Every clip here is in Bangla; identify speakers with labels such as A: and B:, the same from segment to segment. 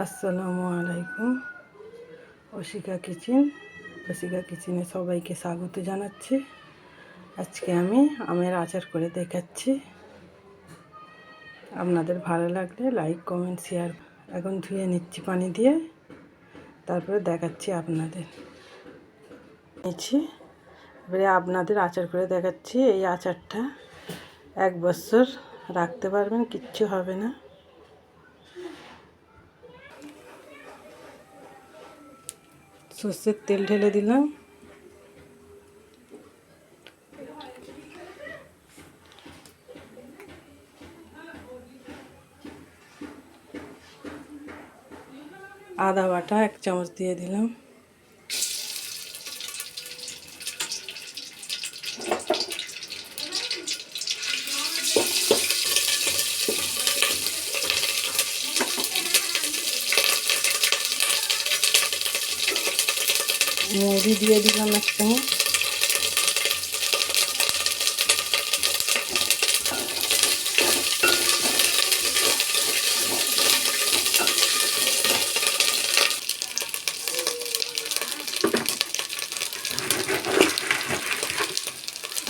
A: আসসালামু আলাইকুম। অশিকা কিচেনে সবাইকে স্বাগত জানাচ্ছি। আজকে আমি আমের আচার করে দেখাচ্ছি। আপনাদের ভালো লাগলে লাইক কমেন্ট শেয়ার। এখন ধুয়ে নিচ্ছি পানি দিয়ে, তারপরে দেখাচ্ছি আপনাদের। এবারে আপনাদের আচার করে দেখাচ্ছি। এই আচারটা 1 বছর রাখতে পারবেন, কিচ্ছু হবে না। সর্ষের তেল ঢেলে দিলাম। আদা বাটা 1 চামচ দিয়ে দিলাম। মৌরি দিয়ে দিলাম 1 চামচ।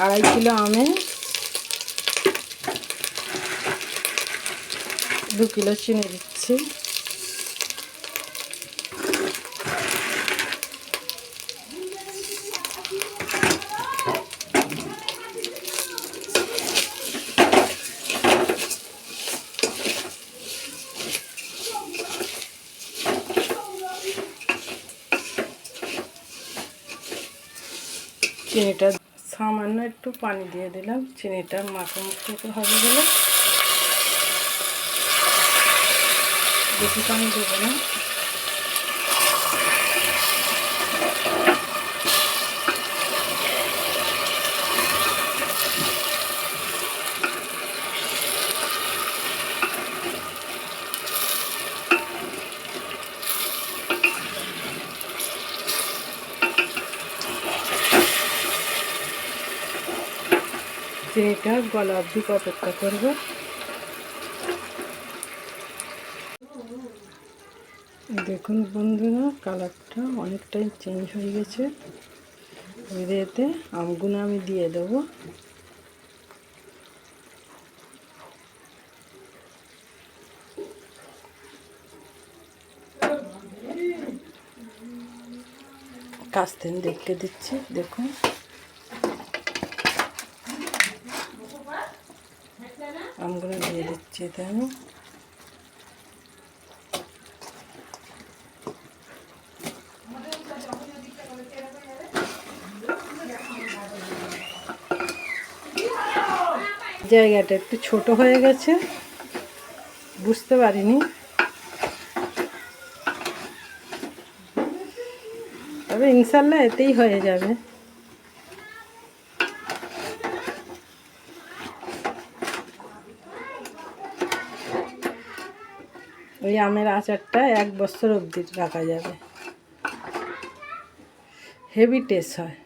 A: আড়াই কিলো আমে 2 কিলো চিনি দিচ্ছি। চিনিটা সামান্য একটু পানি দিয়ে দিলাম, চিনিটা মাখামাখি হবে বলে। বেশি পানি দেবো না। চিনিটা গলা অবধি অপেক্ষা করবো। দেখুন বন্ধুরা, কালারটা অনেকটাই চেঞ্জ হয়ে গেছে। এতে আমগুলো আমি দিয়ে দেবো। কাছ থেকে দেখতে দিচ্ছি, দেখুন। আমগুলো দিয়ে দিচ্ছি এতে আমি। জায়গাটা একটু ছোট হয়ে গেছে, বুঝতে পারিনি, তবে ইনশাল্লাহ এতেই হয়ে যাবে। ওই আমের আচারটা 1 বছর অবধি রাখা যাবে, হেভি টেস্ট হয়।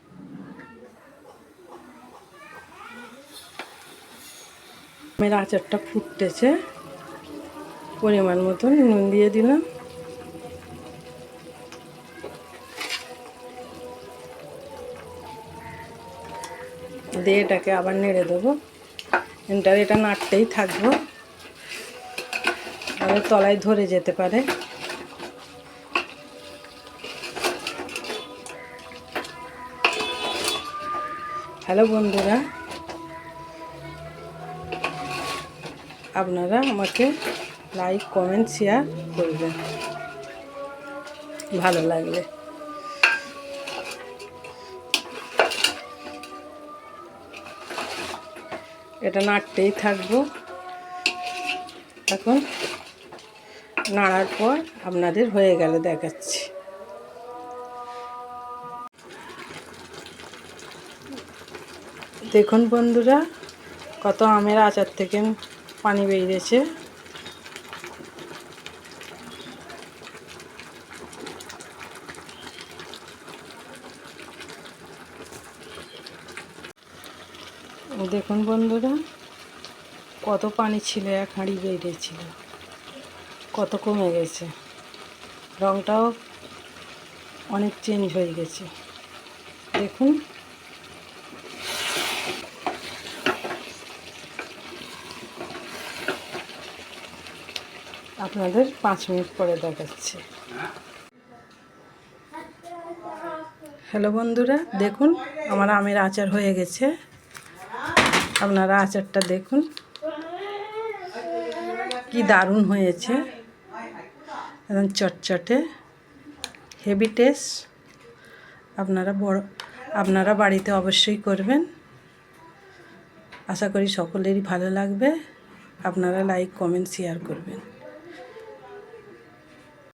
A: আমের আচারটা ফুটতেছে, পরিমাণ মতন নুন দিয়ে দিলাম। দিয়ে এটাকে আবার নেড়ে দেবো। এটা নাড়তেই থাকবো, তাহলে তলায় ধরে যেতে পারে। হ্যালো বন্ধুরা, আপনারা আমাকে লাইক কমেন্ট শেয়ার করবেন ভালো লাগলে। এটা নাড়তেই থাকবো। এখন নাড়ার পর আপনাদের হয়ে গেলে দেখাচ্ছি। দেখুন বন্ধুরা, কত আমের আচার থেকে পানি বেরিয়েছে। দেখুন বন্ধুরা, কত পানি ছিল, 1 হাঁড়ি বেরিয়েছিল, কত কমে গেছে। রঙটাও অনেক চেঞ্জ হয়ে গেছে দেখুন। আপনাদের 5 মিনিট পরে দেখাচ্ছি। হ্যালো বন্ধুরা, দেখুন আমার আমের আচার হয়ে গেছে। আপনারা আচারটা দেখুন কি দারুণ হয়েছে, একদম চটচটে, হেভি টেস্ট। আপনারা বাড়িতে অবশ্যই করবেন। আশা করি সকলেরই ভালো লাগবে। আপনারা লাইক, কমেন্ট, শেয়ার করবেন।